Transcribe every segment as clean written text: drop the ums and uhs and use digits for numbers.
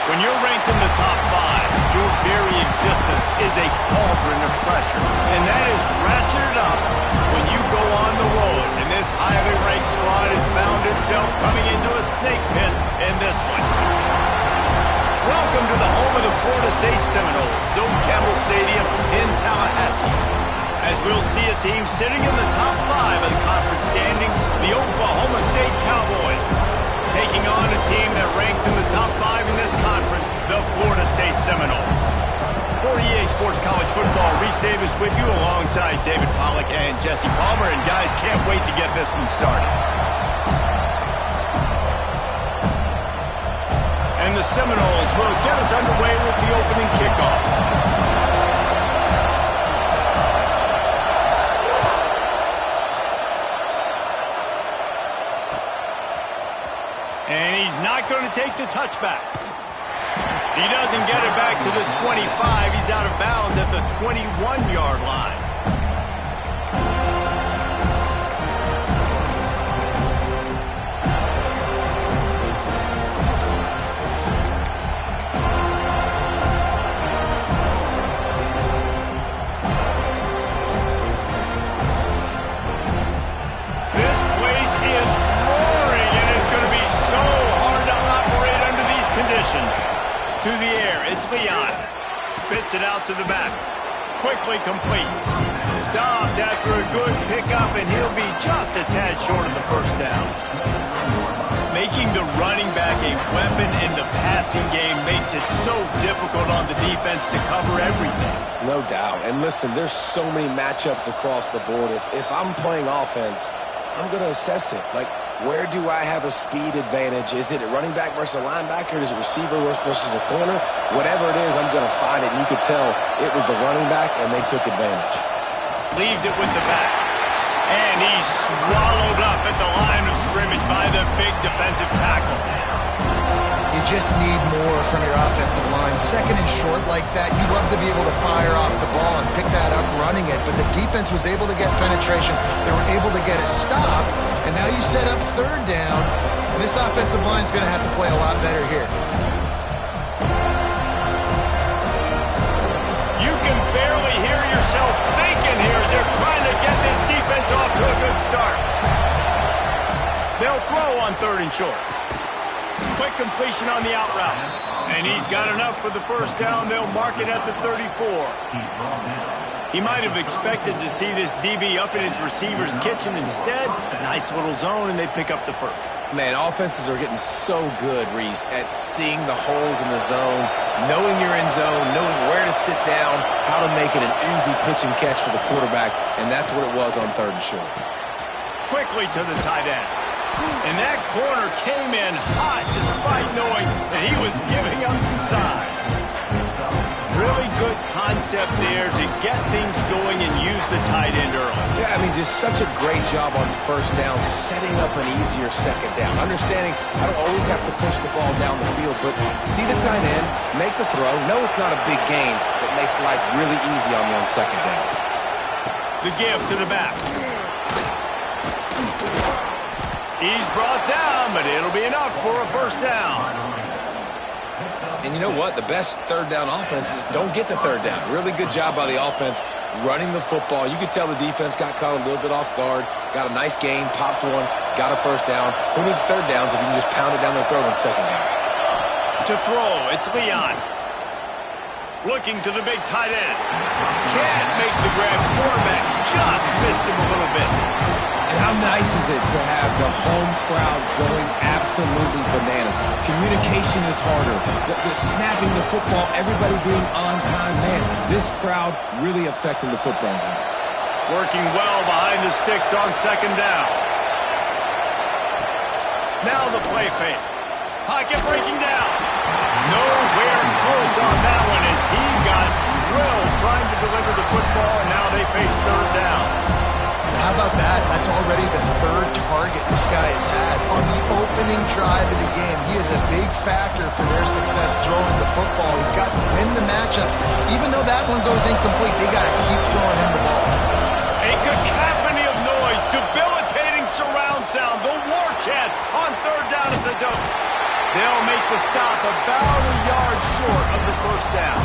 When you're ranked in the top 5, your very existence is a cauldron of pressure. And that is ratcheted up when you go on the road. And this highly ranked squad has found itself coming into a snake pit in this one. Welcome to the home of the Florida State Seminoles, Dome Campbell Stadium in Tallahassee. As we'll see a team sitting in the top 5 of the conference standings, the Oklahoma State Cowboys, taking on a team that ranks in the top 5 in this conference, the Florida State Seminoles. For EA Sports College Football, Reese Davis with you alongside David Pollack and Jesse Palmer. And guys, can't wait to get this one started. And the Seminoles will get us underway with the opening kickoff. And he's not going to take the touchback. He doesn't get it back to the 25. He's out of bounds at the 21-yard line. This place is roaring, and it's going to be so hard to operate under these conditions. To the air, it's Leon. Spits it out to the back. Quickly complete. Stopped after a good pickup, and he'll be just a tad short of the first down. Making the running back a weapon in the passing game makes it so difficult on the defense to cover everything. No doubt. And listen, there's so many matchups across the board. If I'm playing offense, I'm going to assess it. Like, where do I have a speed advantage? Is it a running back versus a linebacker? Is it receiver versus a corner? Whatever it is, I'm going to find it. And you could tell it was the running back, and they took advantage. Leaves it with the back. And he's swallowed up at the line of scrimmage by the big defensive tackle. You just need more from your offensive line. Second and short like that, you'd love to be able to fire off the ball and pick that up running it, but the defense was able to get penetration. They were able to get a stop, and now you set up third down, and this offensive line's going to have to play a lot better here. You can barely hear yourself thinking here as they're trying to get this defense off to a good start. They'll throw on third and short. Quick completion on the out route. And he's got enough for the first down. They'll mark it at the 34. He might have expected to see this DB up in his receiver's kitchen. Instead, nice little zone, and they pick up the first. Man, offenses are getting so good, Reese, at seeing the holes in the zone, knowing you're in zone, knowing where to sit down, how to make it an easy pitch and catch for the quarterback, and that's what it was on third and short. Quickly to the tight end. And that corner came in hot despite knowing that he was giving up some size. Really good concept there to get things going and use the tight end early. Yeah, I mean, just such a great job on first down, setting up an easier second down. Understanding I don't always have to push the ball down the field, but see the tight end, make the throw. No, it's not a big gain, but makes life really easy on me on second down. The give to the back. He's brought down, but it'll be enough for a first down. And you know what? The best third down offenses don't get to third down. Really good job by the offense running the football. You could tell the defense got caught a little bit off guard, got a nice gain, popped one, got a first down. Who needs third downs if you can just pound it down their throat on second down? To throw, it's Leon. Looking to the big tight end. Can't make the grab. Quarterback just missed him a little bit. And how nice is it to have the home crowd going absolutely bananas? Communication is harder. The snapping the football, everybody being on time. Man, this crowd really affecting the football game. Working well behind the sticks on second down. Now the play fake. Pocket breaking down. Nowhere close on that one as he got drilled trying to deliver the football, and now they face third down. How about that? That's already the third target this guy has had on the opening drive of the game. He is a big factor for their success throwing the football. He's got to win the matchups. Even though that one goes incomplete, they got to keep throwing him the ball. A cacophony of noise, debilitating surround sound, the war chant on third down at the Dome. They'll make the stop about a yard short of the first down.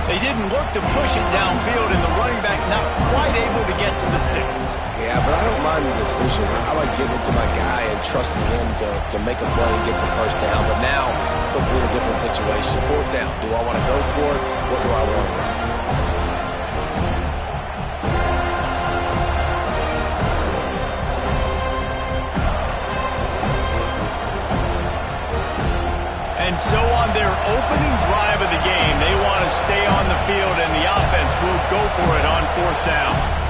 They didn't look to push it downfield, and the running back not quite able to get to the sticks. Yeah, but I don't mind the decision. I like giving it to my guy and trusting him to make a play and get the first down. But now, it puts me in a different situation. Fourth down. Do I want to go for it? What do I want to run? And so on their opening drive of the game, they want to stay on the field, and the offense will go for it on fourth down.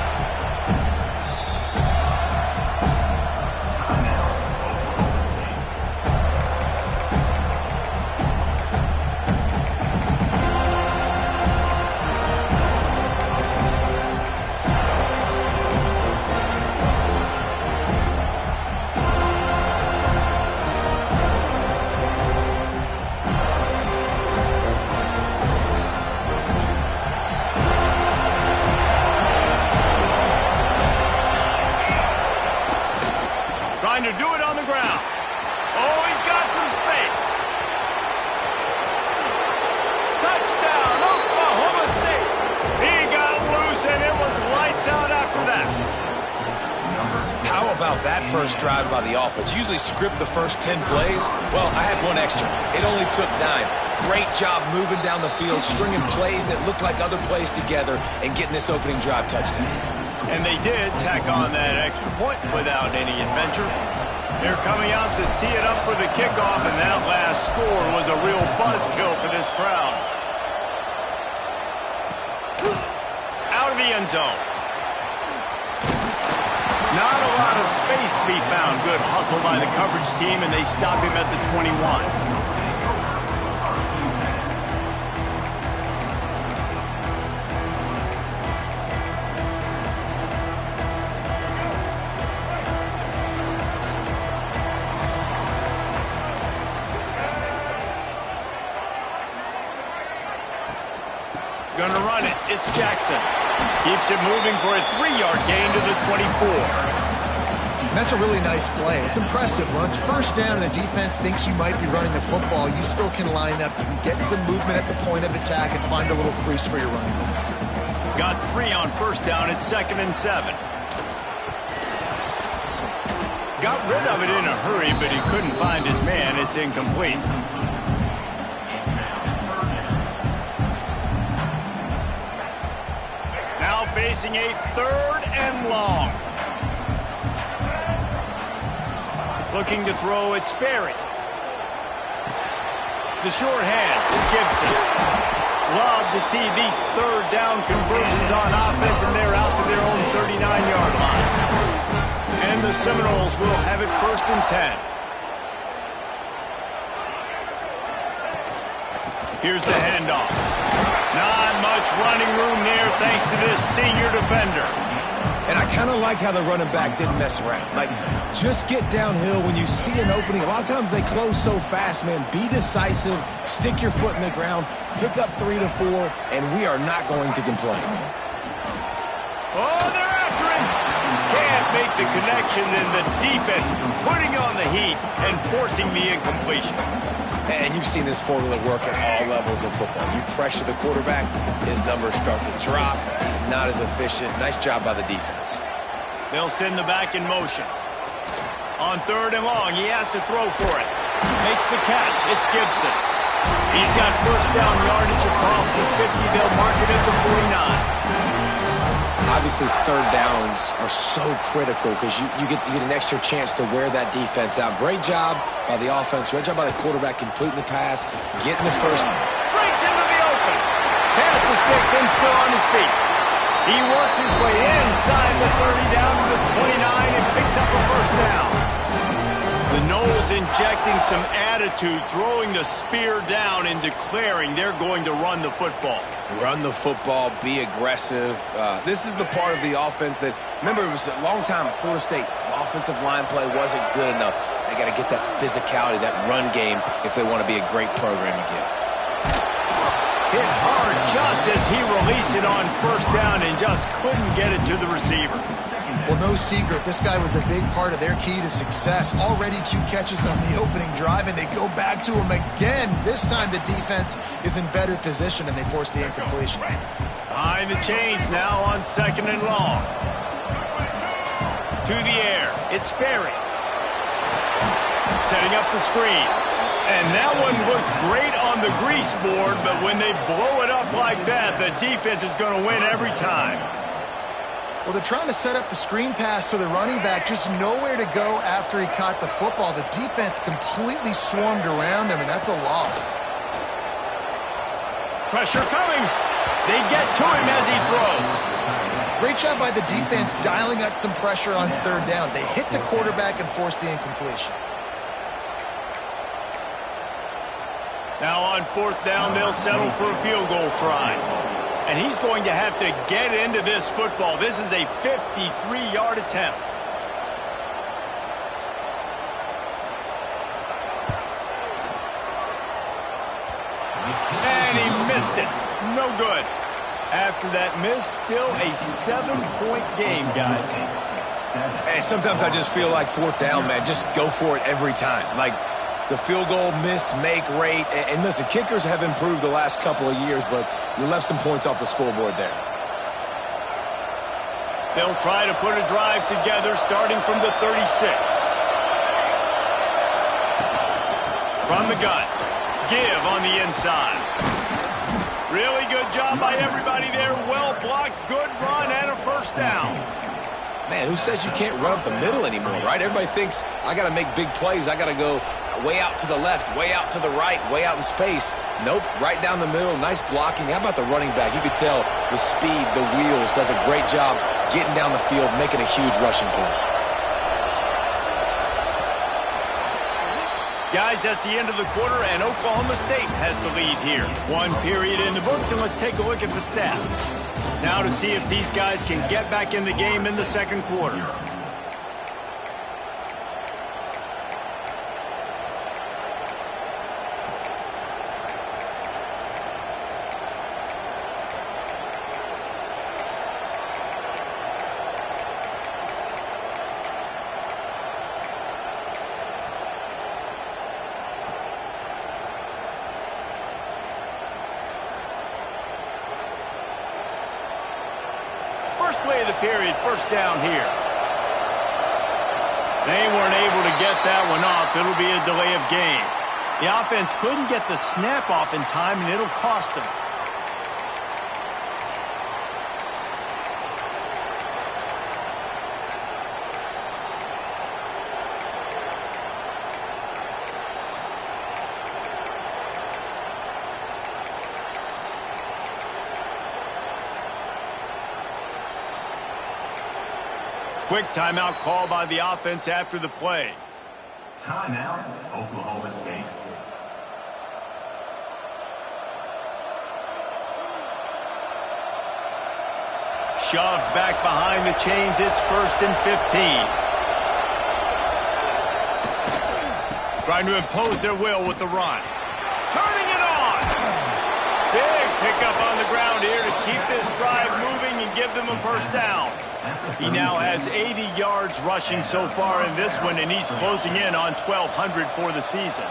Trying to do it on the ground. Oh, he's got some space. Touchdown, Oklahoma State. He got loose, and it was lights out after that. How about that first drive by the offense? Usually script the first 10 plays. Well, I had one extra. It only took 9. Great job moving down the field, stringing plays that looked like other plays together, and getting this opening drive touchdown. And they did tack on that extra point without any adventure. They're coming out to tee it up for the kickoff, and that last score was a real buzzkill for this crowd. Out of the end zone. Not a lot of space to be found. Good hustle by the coverage team, and they stop him at the 21. Gonna run it. It's Jackson. Keeps it moving for a 3-yard gain to the 24. That's a really nice play. It's impressive. When it's first down and the defense thinks you might be running the football, you still can line up. You can get some movement at the point of attack and find a little crease for your running back. Got 3 on first down. It's 2nd and 7. Got rid of it in a hurry, but he couldn't find his man. It's incomplete. Facing a 3rd and long. Looking to throw, it's Sperry. The short hands is Gibson. Love to see these 3rd down conversions on offense, and they're out to their own 39-yard line. And the Seminoles will have it 1st and 10. Here's the handoff. Not much running room there thanks to this senior defender. And I kind of like how the running back didn't mess around. Like, just get downhill when you see an opening. A lot of times they close so fast, man. Be decisive, stick your foot in the ground, pick up 3 to 4, and we are not going to complain. Oh, they're after him. Can't make the connection, then the defense putting on the heat and forcing the incompletion. And you've seen this formula work at all levels of football. You pressure the quarterback, his numbers start to drop. He's not as efficient. Nice job by the defense. They'll send the back in motion. On 3rd and long, he has to throw for it. Makes the catch. It's Gibson. He's got first down yardage across the 50. They'll mark it at the 49. Obviously, 3rd downs are so critical because you get an extra chance to wear that defense out. Great job by the offense. Great job by the quarterback completing the pass, getting the first. Breaks into the open. Pass the sticks and still on his feet. He works his way inside the 30 down to the 29 and picks up a first down. The Noles injecting some attitude, throwing the spear down and declaring they're going to run the football. Run the football, be aggressive. This is the part of the offense that, remember, it was a long time at Florida State. Offensive line play wasn't good enough. They got to get that physicality, that run game, if they want to be a great program again. Hit hard just as he released it on first down and just couldn't get it to the receiver. Well, no secret. This guy was a big part of their key to success. Already 2 catches on the opening drive, and they go back to him again. This time the defense is in better position, and they force the incompletion. Behind the chains now on 2nd and long. To the air. It's Sperry. Setting up the screen. And that one looked great on the grease board, but when they blow it up like that, the defense is going to win every time. Well, they're trying to set up the screen pass to the running back, just nowhere to go after he caught the football. The defense completely swarmed around him, and that's a loss. Pressure coming. They get to him as he throws. Great job by the defense dialing up some pressure on 3rd down. They hit the quarterback and forced the incompletion. Now on 4th down, they'll settle for a field goal try. And he's going to have to get into this football. This is a 53-yard attempt. And he missed it. No good. After that miss, still a 7-point game, guys. And sometimes I just feel like 4th down, man, just go for it every time. Like, the field goal miss-make rate. And listen, kickers have improved the last couple of years, but you left some points off the scoreboard there. They'll try to put a drive together starting from the 36. From the gun. Give on the inside. Really good job by everybody there. Well blocked, good run, and a 1st down. Man, who says you can't run up the middle anymore, right? Everybody thinks I got to make big plays. I got to go way out to the left, way out to the right, way out in space. Nope, right down the middle. Nice blocking. How about the running back? You could tell the speed, the wheels, does a great job getting down the field, making a huge rushing play. Guys, that's the end of the quarter, and Oklahoma State has the lead here. 1 period in the books, and let's take a look at the stats. Now to see if these guys can get back in the game in the 2nd quarter. First play of the period, 1st down here. They weren't able to get that one off. It'll be a delay of game. The offense couldn't get the snap off in time, and it'll cost them. Quick timeout call by the offense after the play. Timeout, Oklahoma State. Shoves back behind the chains. It's 1st and 15. Trying to impose their will with the run. Turning it on. Big pickup on the ground here to keep this drive moving and give them a 1st down. He now has 80 yards rushing so far in this one, and he's closing in on 1,200 for the season.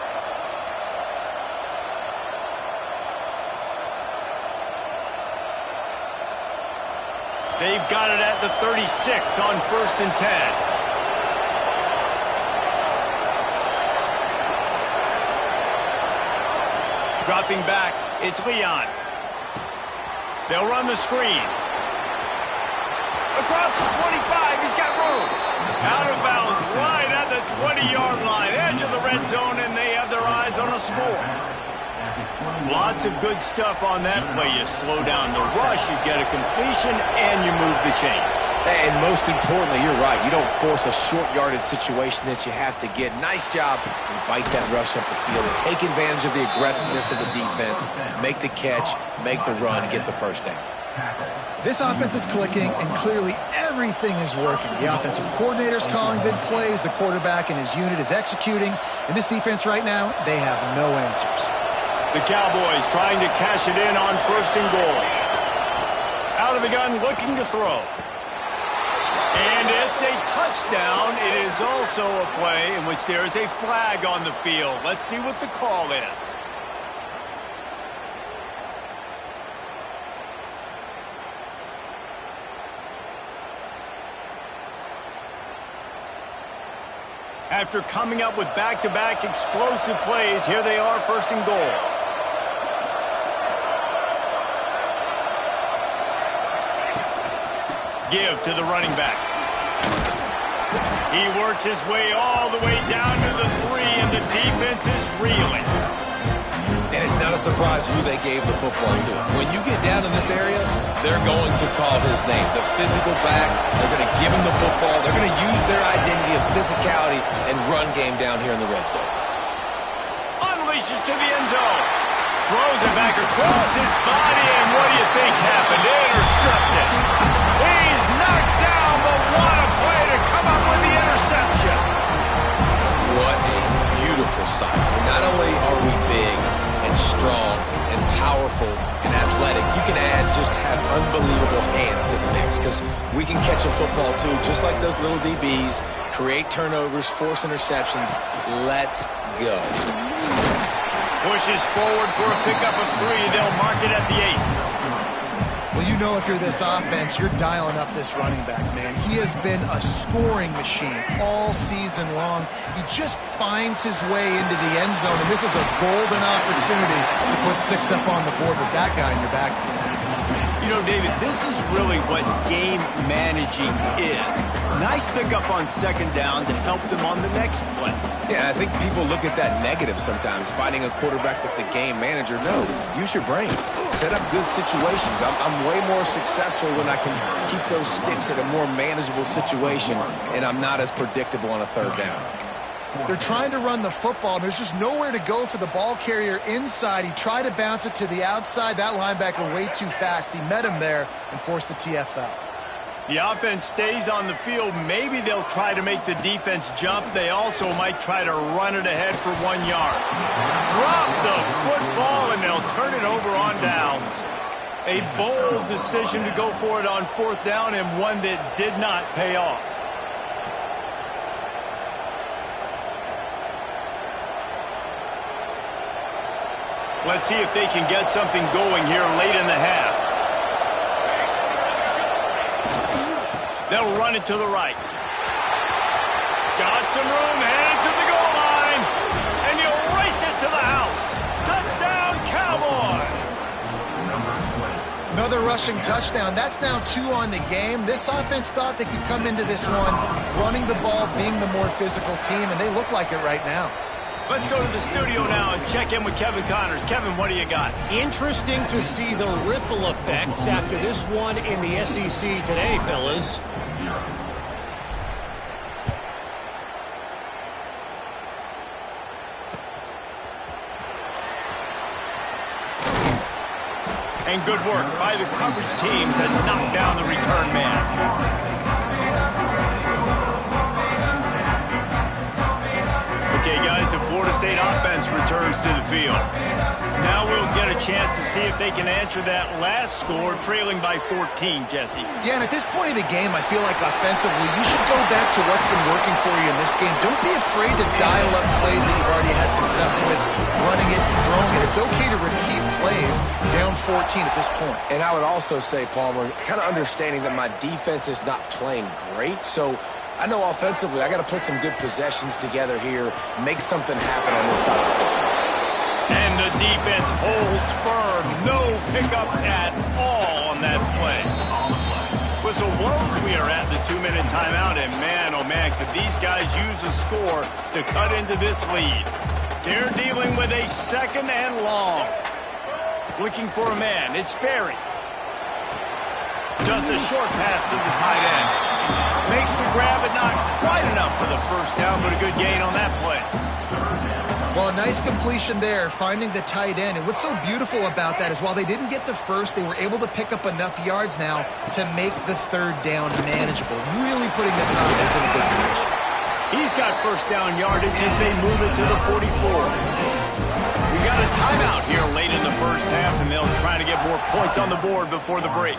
They've got it at the 36 on 1st and 10. Dropping back, it's Leon. They'll run the screen. Across the 25, he's got room. Out of bounds, right at the 20-yard line, edge of the red zone, and they have their eyes on a score. Lots of good stuff on that play. You slow down the rush, you get a completion, and you move the chains. And most importantly, you're right. You don't force a short yardage situation that you have to get. Nice job. Invite that rush up the field and take advantage of the aggressiveness of the defense. Make the catch, make the run, get the 1st down. This offense is clicking, and clearly everything is working. The offensive coordinator's calling good plays. The quarterback and his unit is executing. And this defense right now, they have no answers. The Cowboys trying to cash it in on 1st and goal. Out of the gun, looking to throw. And it's a touchdown. It is also a play in which there is a flag on the field. Let's see what the call is. After coming up with back-to-back explosive plays, here they are, first and goal. Give to the running back. He works his way all the way down to the 3, and the defense is reeling. And it's not a surprise who they gave the football to. When you get down in this area, they're going to call his name. The physical back, they're going to give him the football. They're going to use their identity of physicality and run game down here in the red zone. Unleashes to the end zone. Throws it back across his body, and what do you think happened? Intercepted. He's knocked down, but what a play to come up with the interception. What a beautiful sight. And not only are we big and strong and powerful and athletic, you can just have unbelievable hands to the mix, because we can catch a football too, just like those little DBs, create turnovers, force interceptions. Let's go. Pushes forward for a pickup of 3. They'll mark it at the 8. Well, you know, if you're this offense, you're dialing up this running back, man. He has been a scoring machine all season long. He just finds his way into the end zone, and this is a golden opportunity to put 6 up on the board with that guy in your backfield. You know, David, this is really what game managing is. Nice pickup on second down to help them on the next play. Yeah, I think people look at that negative sometimes, finding a quarterback that's a game manager. No, use your brain. Set up good situations. I'm way more successful when I can keep those sticks at a more manageable situation, and I'm not as predictable on a third down. They're trying to run the football, and there's just nowhere to go for the ball carrier inside. He tried to bounce it to the outside. That linebacker way too fast. He met him there and forced the TFL. The offense stays on the field. Maybe they'll try to make the defense jump. They also might try to run it ahead for 1 yard. Drop the football, and they'll turn it over on downs. A bold decision to go for it on 4th down, and one that did not pay off. Let's see if they can get something going here late in the half. They'll run it to the right. Got some room, headed to the goal line, and you'll race it to the house. Touchdown, Cowboys! Another rushing touchdown. That's now 2 on the game. This offense thought they could come into this one running the ball, being the more physical team, and they look like it right now. Let's go to the studio now and check in with Kevin Connors. Kevin, what do you got? Interesting to see the ripple effects after this one in the SEC today, fellas. And good work by the coverage team to knock down the return man. Okay, guys, the Florida State offense returns to the field. Now we'll get a chance to see if they can answer that last score, trailing by 14, Jesse. Yeah, and at this point in the game, I feel like offensively, you should go back to what's been working for you in this game. Don't be afraid to dial up plays that you've already had success with, running it, throwing it. It's okay to repeat plays down 14 at this point. And I would also say, Palmer, kind of understanding that my defense is not playing great, so I know offensively I got to put some good possessions together here, make something happen on this side of the football. And the defense holds firm. No pickup at all on that play. Whistle blows. We are at the 2-minute timeout, and man, oh man, could these guys use a score to cut into this lead. They're dealing with a 2nd and long. Looking for a man. It's Berry. Just a short pass to the tight end. Makes the grab, but not quite enough for the first down, but a good gain on that play. Well, a nice completion there, finding the tight end. And what's so beautiful about that is while they didn't get the first, they were able to pick up enough yards now to make the 3rd down manageable, really putting this offense in a good position. He's got first down yardage as they move it to the 44. We got a timeout here late in the first half, and they'll try to get more points on the board before the break.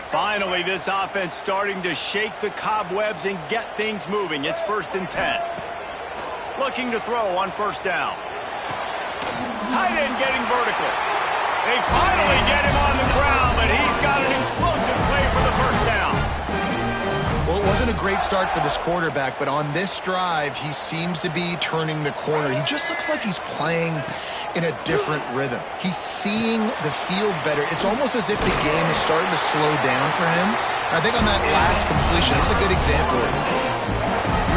Finally, this offense starting to shake the cobwebs and get things moving. It's 1st and 10. Looking to throw on 1st down. Tight end getting vertical. They finally get him on the ground, but he's got an explosive play for the 1st down. Well, it wasn't a great start for this quarterback, but on this drive, he seems to be turning the corner. He just looks like he's playing in a different rhythm. He's seeing the field better. It's almost as if the game is starting to slow down for him. And I think on that last completion, it was a good example of it.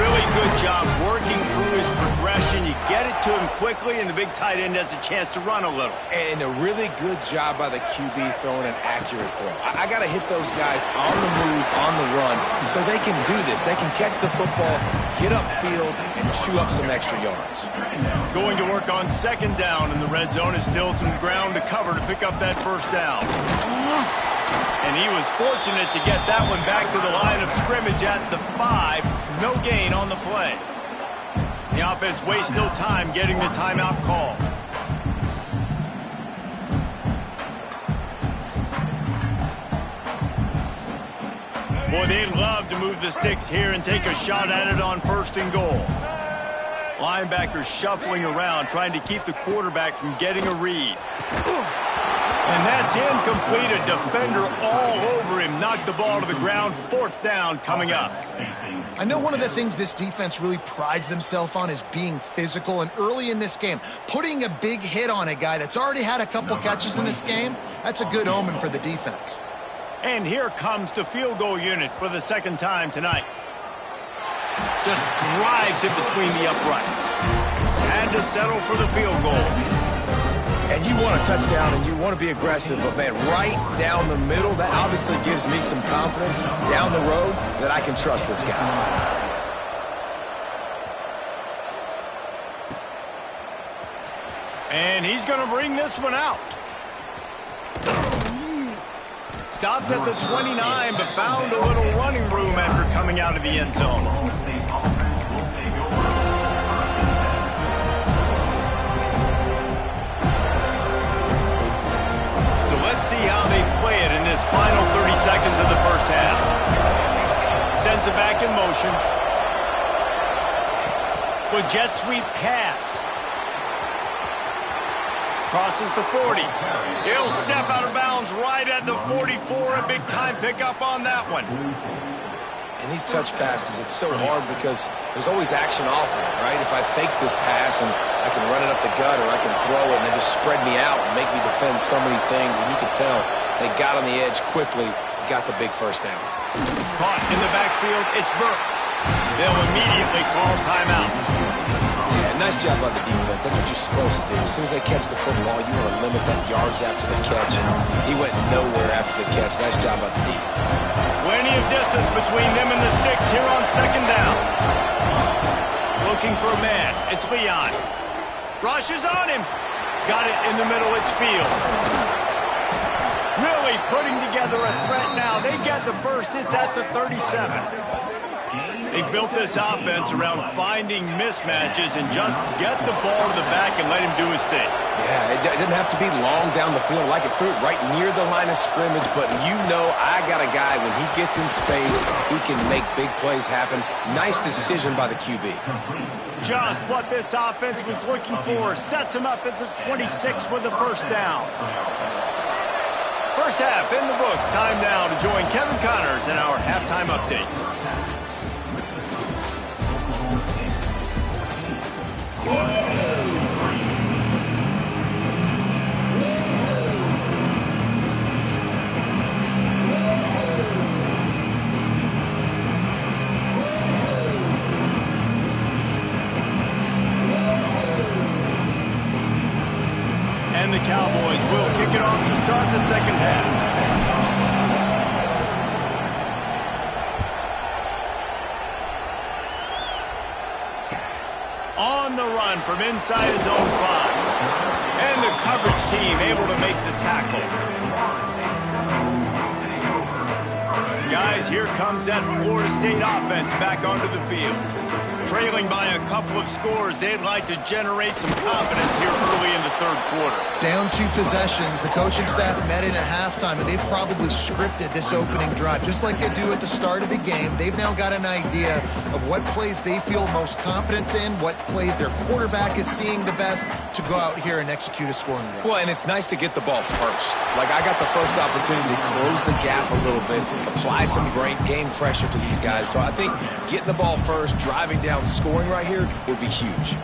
Really good job working through his progression. You get it to him quickly, and the big tight end has a chance to run a little. And a really good job by the QB throwing an accurate throw. I got to hit those guys on the move, on the run, so they can do this. They can catch the football, get upfield, and chew up some extra yards. Going to work on 2nd down, and the red zone is still some ground to cover to pick up that 1st down. And he was fortunate to get that one back to the line of scrimmage at the 5. No gain on the play. The offense wastes no time getting the timeout call. Boy, they'd love to move the sticks here and take a shot at it on 1st and goal. Linebackers shuffling around, trying to keep the quarterback from getting a read. And that's incomplete. A defender all over him. Knocked the ball to the ground. 4th down coming up. I know one of the things this defense really prides themselves on is being physical. And early in this game, putting a big hit on a guy that's already had a couple catches in this game, that's a good omen for the defense. And here comes the field goal unit for the 2nd time tonight. Just drives it between the uprights. Had to settle for the field goal. And you want a touchdown and you want to be aggressive, but man, right down the middle, that obviously gives me some confidence down the road that I can trust this guy. And he's going to bring this one out. Stopped at the 29, but found a little running room after coming out of the end zone. Let's see how they play it in this final 30 seconds of the 1st half. Sends it back in motion. With jet sweep pass. Crosses the 40. He'll step out of bounds right at the 44. A big time pickup on that one. And these touch passes, it's so hard because there's always action off of it, right? If I fake this pass and I can run it up the gut or I can throw it and they just spread me out and make me defend so many things. And you can tell they got on the edge quickly, got the big 1st down. Caught in the backfield, it's Burke. They'll immediately call timeout. Yeah, nice job by the defense. That's what you're supposed to do. As soon as they catch the football, you want to limit that yards after the catch. And he went nowhere after the catch. Nice job by the D. Plenty of distance between them and the sticks here on 2nd down. Looking for a man. It's Leon. Rushes on him. Got it in the middle. It's Fields. Really putting together a threat now. They get the 1st. It's at the 37. They've built this offense around finding mismatches and just get the ball to the back and let him do his thing. Yeah, it didn't have to be long down the field. Like it threw it right near the line of scrimmage, but you know I got a guy, when he gets in space, he can make big plays happen. Nice decision by the QB. Just what this offense was looking for. Sets him up at the 26 with the 1st down. 1st half in the books. Time now to join Kevin Connors in our halftime update. And the Cowboys will kick it off to start the 2nd half. On the run from inside his own 5. And the coverage team able to make the tackle. Guys, here comes that Florida State offense back onto the field. trailing by a couple of scores, they'd like to generate some confidence here early in the third quarter. Down 2 possessions. The coaching staff met in at halftime, and they've probably scripted this opening drive. Just like they do at the start of the game, they've now got an idea of what plays they feel most confident in, what plays their quarterback is seeing the best to go out here and execute a scoring drive. Well, and it's nice to get the ball first. Like, I got the first opportunity to close the gap a little bit, apply some great game pressure to these guys. So I think getting the ball first, driving down, scoring right here would be huge.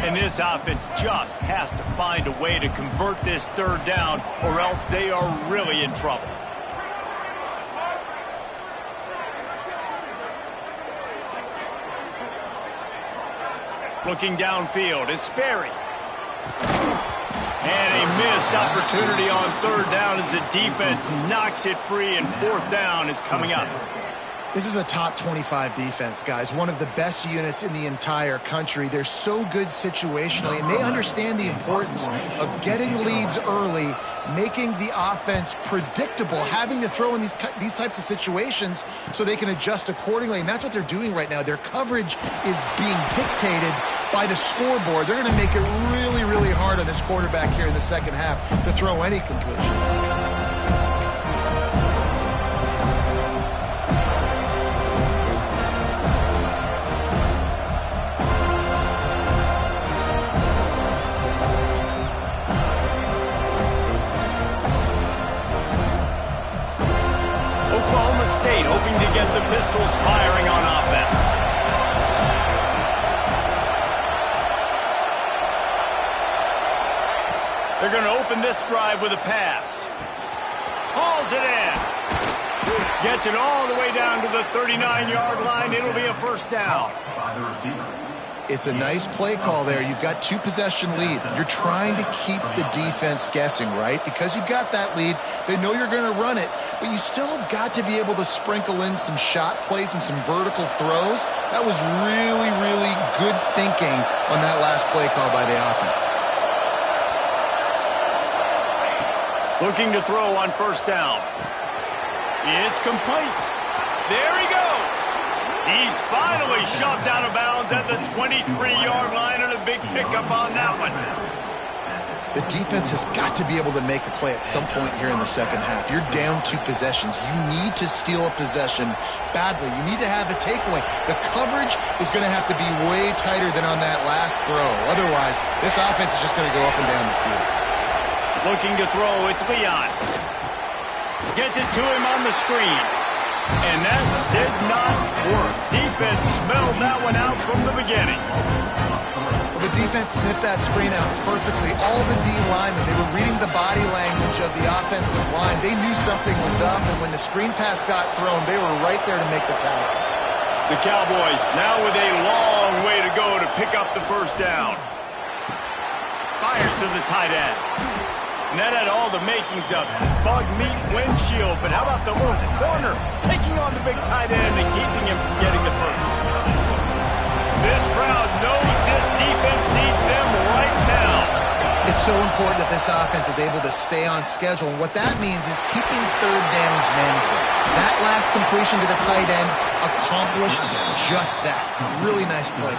And this offense just has to find a way to convert this third down, or else they are really in trouble. Looking downfield, it's Sperry. And a missed opportunity on third down as the defense knocks it free, and fourth down is coming up. This is a top 25 defense, guys. One of the best units in the entire country. They're so good situationally, and they understand the importance of getting leads early, making the offense predictable, having to throw in these types of situations so they can adjust accordingly. And that's what they're doing right now. Their coverage is being dictated by the scoreboard. They're going to make it really, really hard on this quarterback here in the second half to throw any conclusions. State hoping to get the Pistols firing on offense. They're going to open this drive with a pass. Hauls it in. Gets it all the way down to the 39-yard line. It'll be a first down. By the receiver. It's a nice play call there. You've got 2-possession lead. You're trying to keep the defense guessing, right? Because you've got that lead, they know you're going to run it, but you still have got to be able to sprinkle in some shot plays and some vertical throws. That was really, really good thinking on that last play call by the offense. Looking to throw on first down. It's complete. There he goes. He's finally shoved out of bounds at the 23-yard line, and a big pickup on that one. The defense has got to be able to make a play at some point here in the second half. You're down 2 possessions. You need to steal a possession badly. You need to have a takeaway. The coverage is going to have to be way tighter than on that last throw. Otherwise, this offense is just going to go up and down the field. Looking to throw, it's Leon. Gets it to him on the screen. And that did not work. Defense smelled that one out from the beginning. Well, the defense sniffed that screen out perfectly. All the D linemen, they were reading the body language of the offensive line. They knew something was up, and when the screen pass got thrown, they were right there to make the tackle. The Cowboys now with a long way to go to pick up the first down. Fires to the tight end. And that had all the makings of bug meat windshield. But how about the little corner taking on the big tight end and keeping him from getting the first? This crowd knows this defense needs them right now. It's so important that this offense is able to stay on schedule. And what that means is keeping third downs manageable. That last completion to the tight end accomplished just that. Really nice play.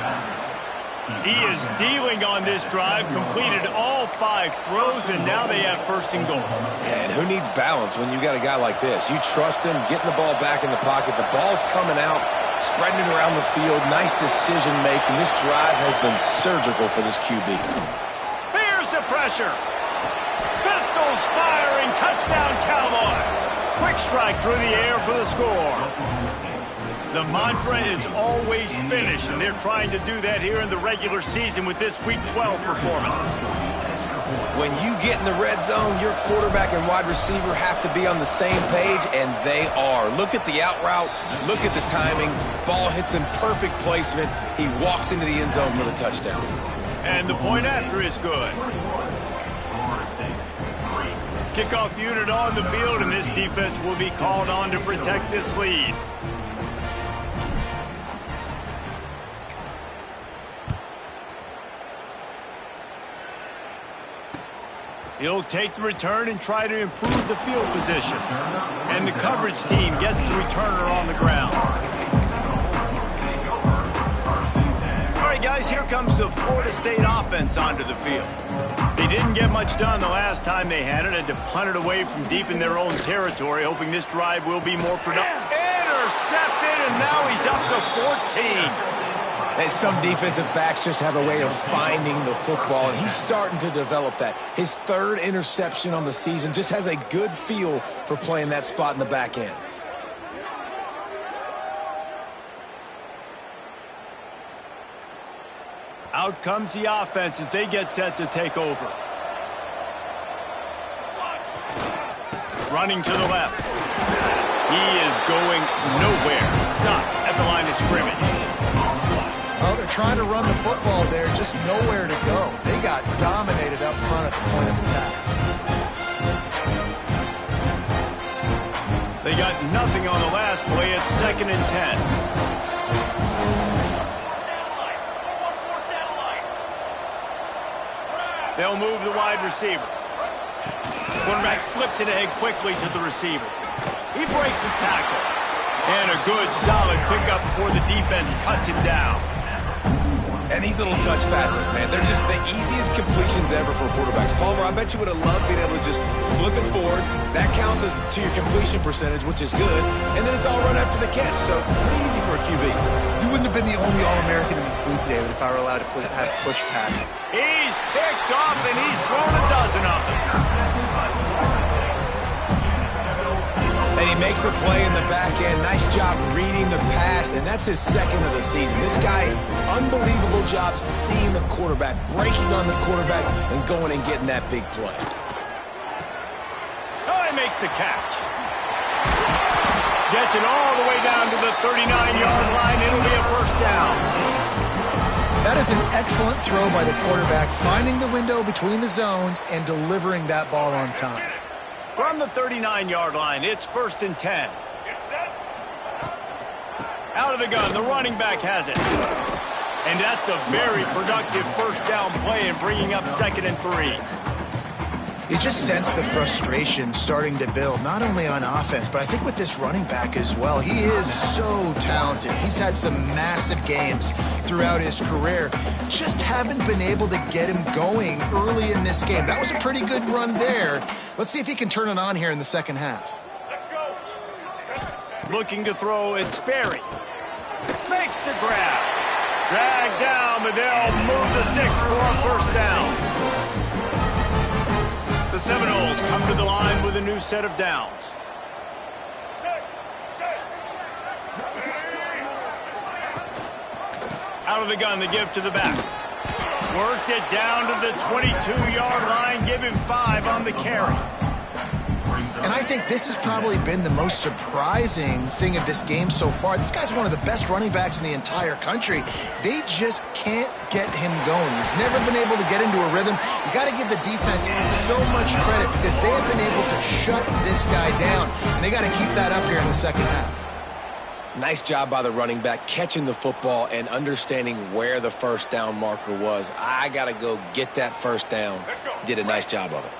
He is dealing on this drive, completed all 5 throws, and now they have first and goal. Yeah, and who needs balance when you got a guy like this? You trust him, getting the ball back in the pocket. The ball's coming out, spreading it around the field. Nice decision-making. This drive has been surgical for this QB. Here's the pressure. Pistols firing. Touchdown, Cowboys. Quick strike through the air for the score. The mantra is always finish, and they're trying to do that here in the regular season with this Week 12 performance. When you get in the red zone, your quarterback and wide receiver have to be on the same page, and they are. Look at the out route. Look at the timing. Ball hits in perfect placement. He walks into the end zone for the touchdown. And the point after is good. Kickoff unit on the field, and this defense will be called on to protect this lead. He'll take the return and try to improve the field position. And the coverage team gets the returner on the ground. All right, guys, here comes the Florida State offense onto the field. They didn't get much done the last time they had it, and to punt it away from deep in their own territory, hoping this drive will be more productive. Intercepted, and now he's up to 14. And some defensive backs just have a way of finding the football, and he's starting to develop that. His third interception on the season, just has a good feel for playing that spot in the back end. Out comes the offense as they get set to take over. Running to the left. He is going nowhere. Stop at the line of scrimmage. Well, they're trying to run the football there, just nowhere to go. They got dominated up front at the point of attack. They got nothing on the last play. It's 2nd and 10. They'll move the wide receiver. Quarterback flips it ahead quickly to the receiver. He breaks a tackle. And a good, solid pickup before the defense cuts him down. And these little touch passes, man, they're just the easiest completions ever for quarterbacks. Palmer, I bet you would have loved being able to just flip it forward. That counts as to your completion percentage, which is good. And then it's all run after the catch, so pretty easy for a QB. You wouldn't have been the only All-American in this booth, David, if I were allowed to have push pass. He's picked off, and he's thrown a dozen of them. And he makes a play in the back end. Nice job reading the pass, and that's his 2nd of the season. This guy, unbelievable job seeing the quarterback, breaking on the quarterback, and going and getting that big play. Oh, he makes the catch. Gets it all the way down to the 39-yard line. It'll be a first down. That is an excellent throw by the quarterback, finding the window between the zones and delivering that ball on time. From the 39-yard line, it's 1st and 10. Out of the gun, the running back has it. And that's a very productive first down play and bringing up 2nd and 3. You just sense the frustration starting to build, not only on offense, but I think with this running back as well. He is so talented. He's had some massive games throughout his career. Just haven't been able to get him going early in this game. That was a pretty good run there. Let's see if he can turn it on here in the second half. Looking to throw, it's Sperry. Makes the grab. Dragged down, but they'll move the sticks for a first down. The Seminoles come to the line with a new set of downs. Out of the gun, the give to the back. Worked it down to the 22-yard line. Give him 5 on the carry. And I think this has probably been the most surprising thing of this game so far. This guy's one of the best running backs in the entire country. They just can't get him going. He's never been able to get into a rhythm. You got to give the defense so much credit because they have been able to shut this guy down. And they got to keep that up here in the second half. Nice job by the running back, catching the football and understanding where the first down marker was. I got to go get that first down. He did a nice job of it.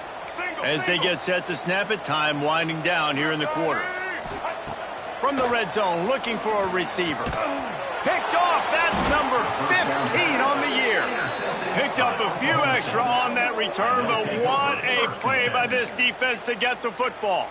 As they get set to snap it, time winding down here in the quarter. From the red zone, looking for a receiver. Picked off, that's number 15 on the year. Picked up a few extra on that return, but what a play by this defense to get the football.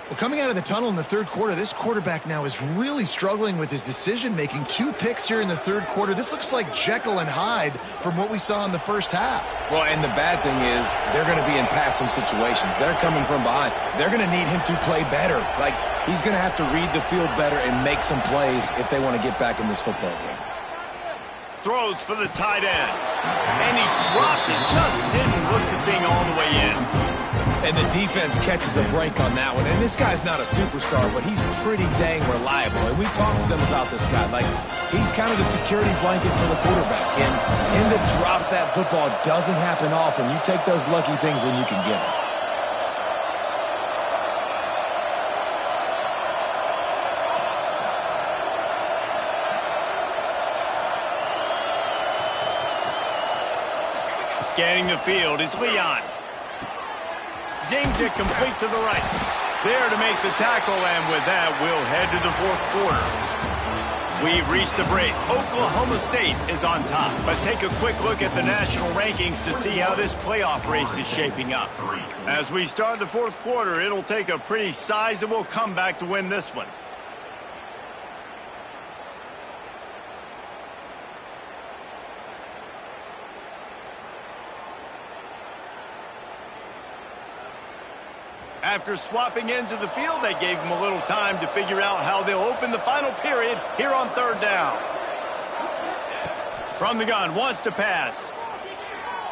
Well, coming out of the tunnel in the third quarter, this quarterback now is really struggling with his decision-making. 2 picks here in the third quarter. This looks like Jekyll and Hyde from what we saw in the first half. Well, and the bad thing is they're going to be in passing situations. They're coming from behind. They're going to need him to play better. Like, he's going to have to read the field better and make some plays if they want to get back in this football game. Throws for the tight end. And he dropped it. Just didn't look the thing all the way in. And the defense catches a break on that one. And this guy's not a superstar, but he's pretty dang reliable. And we talked to them about this guy. Like, he's kind of the security blanket for the quarterback. And him to drop that football doesn't happen often. You take those lucky things when you can get them. Scanning the field, it's Leon. Zings it complete to the right. There to make the tackle, and with that, we'll head to the fourth quarter. We've reached the break. Oklahoma State is on top. Let's take a quick look at the national rankings to see how this playoff race is shaping up. As we start the fourth quarter, it'll take a pretty sizable comeback to win this one. After swapping ends of the field, they gave him a little time to figure out how they'll open the final period here on third down. From the gun, wants to pass.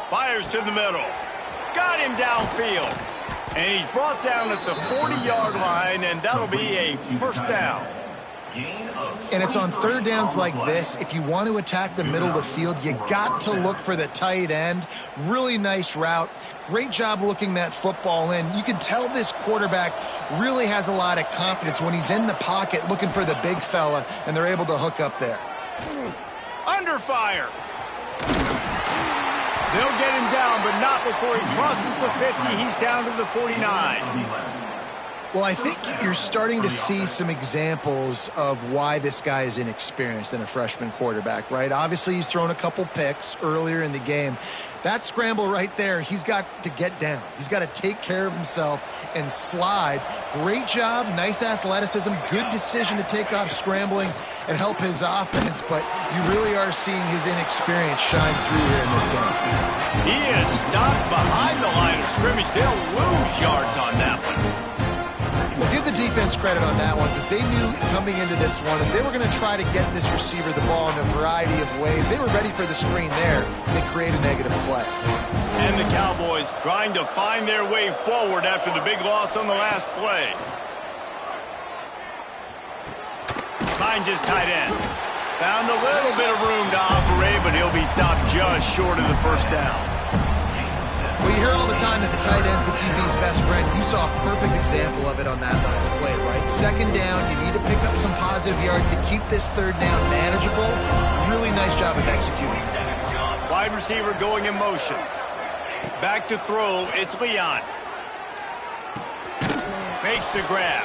Fires to the middle. Got him downfield. And he's brought down at the 40-yard line, and that'll be a first down. And it's on third downs like this. If you want to attack the middle of the field, you got to look for the tight end. Really nice route. Great job looking that football in. You can tell this quarterback really has a lot of confidence when he's in the pocket looking for the big fella, and they're able to hook up there. Under fire. They'll get him down, but not before he crosses the 50. He's down to the 49. Well, I think you're starting to see some examples of why this guy is inexperienced in a freshman quarterback, right? Obviously, he's thrown a couple picks earlier in the game. That scramble right there, he's got to get down. He's got to take care of himself and slide. Great job, nice athleticism, good decision to take off scrambling and help his offense, but you really are seeing his inexperience shine through here in this game. He is stopped behind the line of scrimmage. They'll lose yards on that one. Well, give the defense credit on that one because they knew coming into this one that they were going to try to get this receiver the ball in a variety of ways. They were ready for the screen there, and they create a negative play. And the Cowboys trying to find their way forward after the big loss on the last play. Finds his tight end. Found a little bit of room to operate, but he'll be stopped just short of the first down. Well, you hear all the time that the tight end's the QB's best friend. You saw a perfect example of it on that last play, right? Second down, you need to pick up some positive yards to keep this third down manageable. Really nice job of executing. Wide receiver going in motion. Back to throw, it's Leon. Makes the grab.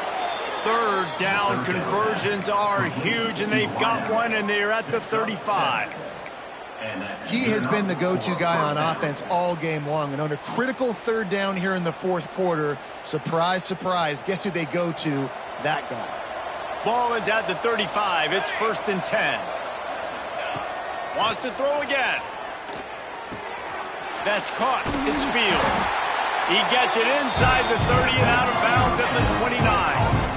Third down conversions are huge, and they've got one, and they're at the 35. He has been the go-to guy on offense all game long. And on a critical third down here in the fourth quarter, surprise, surprise, guess who they go to? That guy. Ball is at the 35. It's 1st and 10. Wants to throw again. That's caught. It's Fields. He gets it inside the 30 and out of bounds at the 29.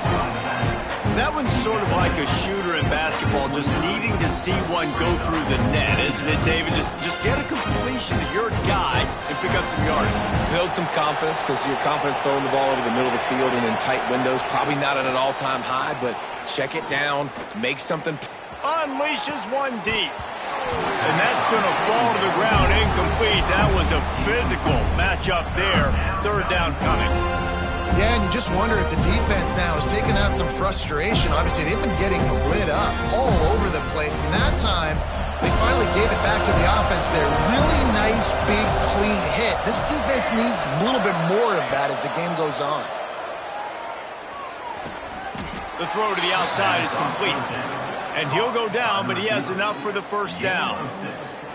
That one's sort of like a shooter in basketball, just needing to see one go through the net, isn't it, David? Just get a completion to your guy and pick up some yardage. Build some confidence because your confidence throwing the ball over the middle of the field and in tight windows, probably not at an all-time high, but check it down, make something. Unleashes one deep. And that's going to fall to the ground incomplete. That was a physical matchup there. Third down coming. Yeah, and you just wonder if the defense now has taken out some frustration. Obviously, they've been getting lit up all over the place. And that time, they finally gave it back to the offense there. Really nice, big, clean hit. This defense needs a little bit more of that as the game goes on. The throw to the outside is complete. And he'll go down, but he has enough for the first down.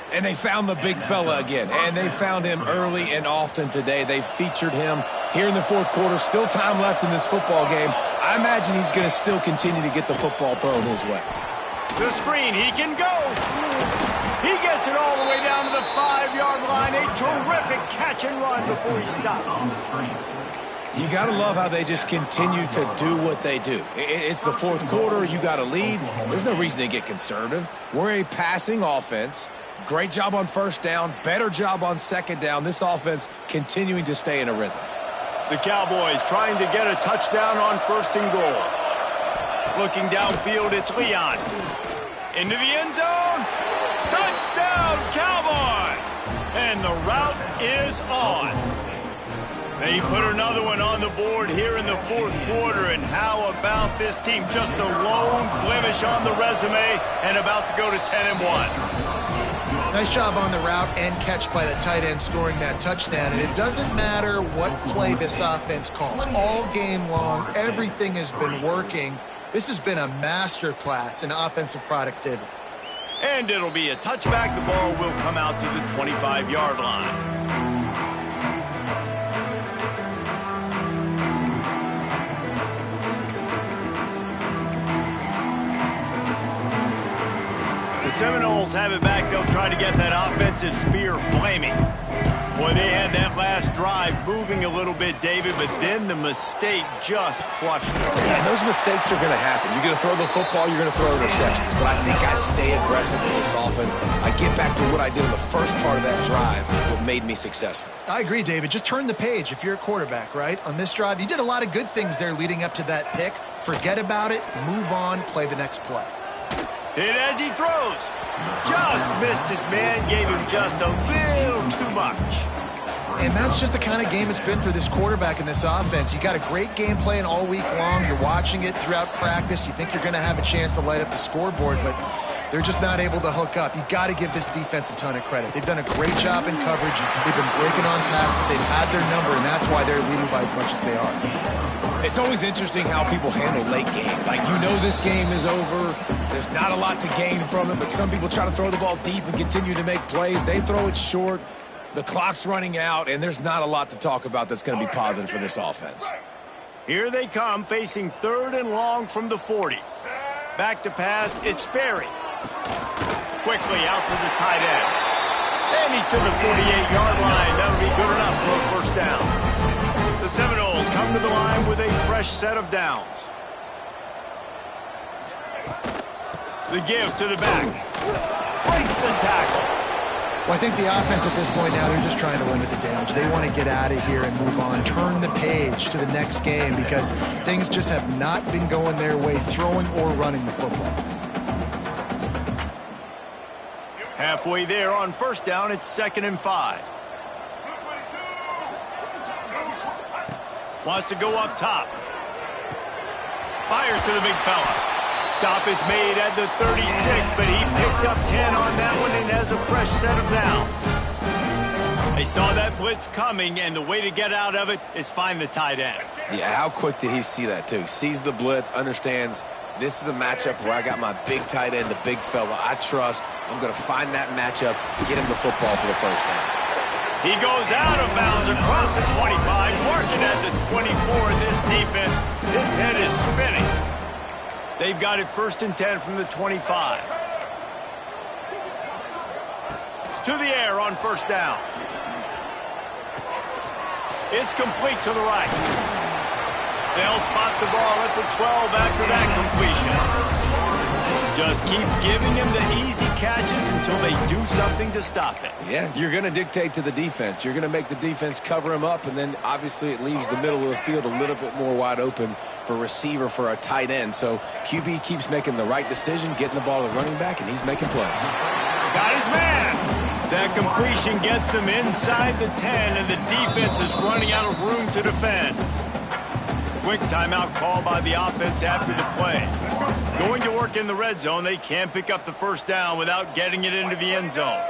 And they found the big fella again, and they found him early and often today. They featured him here in the fourth quarter. Still time left in this football game. I imagine he's going to still continue to get the football thrown his way. The screen, he can go. He gets it all the way down to the 5-yard line. A terrific catch and run before he stopped. You got to love how they just continue to do what they do. It's the fourth quarter. You got to lead. There's no reason to get conservative. We're a passing offense. Great job on first down. Better job on second down. This offense continuing to stay in a rhythm. The Cowboys trying to get a touchdown on 1st and goal. Looking downfield, it's Leon. Into the end zone. Touchdown, Cowboys! And the route is on. They put another one on the board here in the fourth quarter, and how about this team? Just a lone blemish on the resume and about to go to 10-1. Nice job on the route and catch by the tight end scoring that touchdown. And it doesn't matter what play this offense calls. All game long, everything has been working. This has been a masterclass in offensive productivity. And it'll be a touchback. The ball will come out to the 25-yard line. The Seminoles have it back. They'll try to get that offensive spear flaming. Boy, they had that last drive moving a little bit, David, but then the mistake just crushed them. Yeah, those mistakes are going to happen. You're going to throw the football, you're going to throw interceptions. But I think I stay aggressive with this offense. I get back to what I did in the first part of that drive that made me successful. I agree, David. Just turn the page if you're a quarterback, right? On this drive, you did a lot of good things there leading up to that pick. Forget about it, move on, play the next play. Hit as he throws. Just missed his man, gave him just a little too much. And that's just the kind of game it's been for this quarterback in this offense. You got a great game plan all week long. You're watching it throughout practice. You think you're going to have a chance to light up the scoreboard, but they're just not able to hook up. You got to give this defense a ton of credit. They've done a great job in coverage. They've been breaking on passes. They've had their number, and that's why they're leading by as much as they are. It's always interesting how people handle late game. Like, you know this game is over. There's not a lot to gain from it, but some people try to throw the ball deep and continue to make plays. They throw it short. The clock's running out, and there's not a lot to talk about that's going to be positive for this offense. Here they come, facing 3rd and long from the 40. Back to pass, it's Sperry. Quickly out to the tight end. And he's to the 48-yard line. That'll be good enough for a first down. The Seminoles come to the line with a fresh set of downs. The give to the back. Breaks the tackle. Well, I think the offense at this point now, they're just trying to limit the damage. They want to get out of here and move on, turn the page to the next game because things just have not been going their way, throwing or running the football. Halfway there on first down, it's 2nd and 5. Wants to go up top. Fires to the big fella. Stop is made at the 36, but he picked up 10 on that one and has a fresh set of downs. They saw that blitz coming, and the way to get out of it is find the tight end. Yeah, how quick did he see that, too? He sees the blitz, understands this is a matchup where I got my big tight end, the big fella I trust. I'm going to find that matchup, get him the football for the first down. He goes out of bounds across the 25, marking at the 24 in this defense. His head is spinning. They've got it 1st and 10 from the 25. To the air on first down. It's complete to the right. They'll spot the ball at the 12 after that completion. Just keep giving him the easy catches until they do something to stop it. Yeah, you're going to dictate to the defense. You're going to make the defense cover him up, and then obviously it leaves the middle of the field a little bit more wide open for receiver, for a tight end. So QB keeps making the right decision, getting the ball to the running back, and he's making plays. Got his man. That completion gets them inside the 10, and the defense is running out of room to defend. Quick timeout call by the offense after the play. Going to work in the red zone. They can't pick up the first down without getting it into the end zone.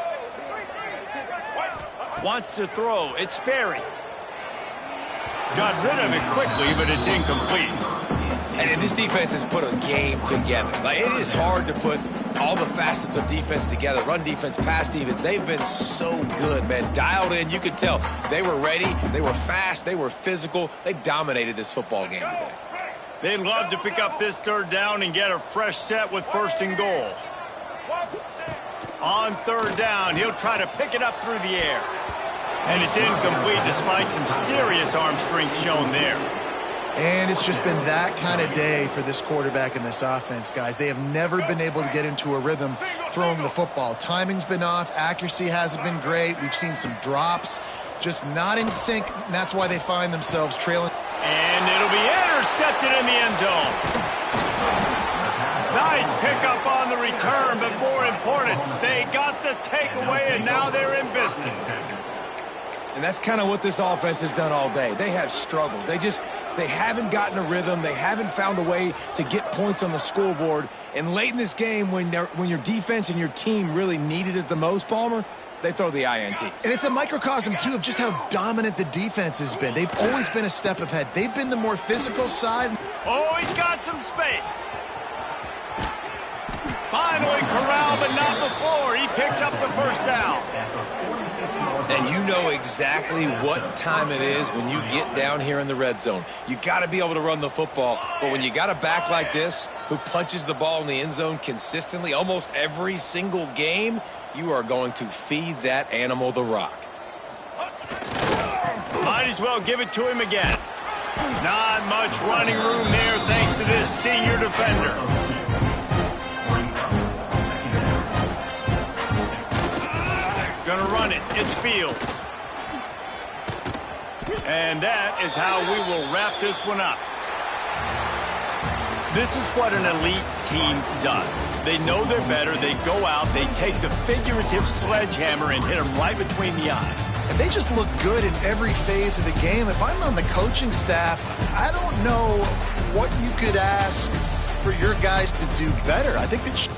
Wants to throw. It's Sperry. Got rid of it quickly, but it's incomplete. And this defense has put a game together. Like, it is hard to put all the facets of defense together. Run defense, pass defense. They've been so good, man. Dialed in. You could tell they were ready. They were fast. They were physical. They dominated this football game today. They'd love to pick up this 3rd down and get a fresh set with 1st and goal. On 3rd down, he'll try to pick it up through the air. And it's incomplete despite some serious arm strength shown there. And it's just been that kind of day for this quarterback in this offense, guys. They have never been able to get into a rhythm throwing the football. Timing's been off. Accuracy hasn't been great. We've seen some drops. Just not in sync, and that's why they find themselves trailing. And it'll be intercepted in the end zone. Nice pickup on the return, but more important, they got the takeaway, and now they're in business. And that's kind of what this offense has done all day. They have struggled. They haven't gotten a rhythm. They haven't found a way to get points on the scoreboard. And late in this game, when your defense and your team really needed it the most, Palmer, they throw the INT. And it's a microcosm, too, of just how dominant the defense has been. They've always been a step ahead. They've been the more physical side. Oh, he's got some space. Finally corralled, but not before. He picks up the first down. And you know exactly what time it is when you get down here in the red zone. You got to be able to run the football. But when you got a back like this who punches the ball in the end zone consistently almost every single game, you are going to feed that animal the rock. Might as well give it to him again. Not much running room there thanks to this senior defender. Gonna run it. It's Fields. And that is how we will wrap this one up. This is what an elite team does. They know they're better. They go out. They take the figurative sledgehammer and hit them right between the eyes. And they just look good in every phase of the game. If I'm on the coaching staff, I don't know what you could ask for your guys to do better. I think that...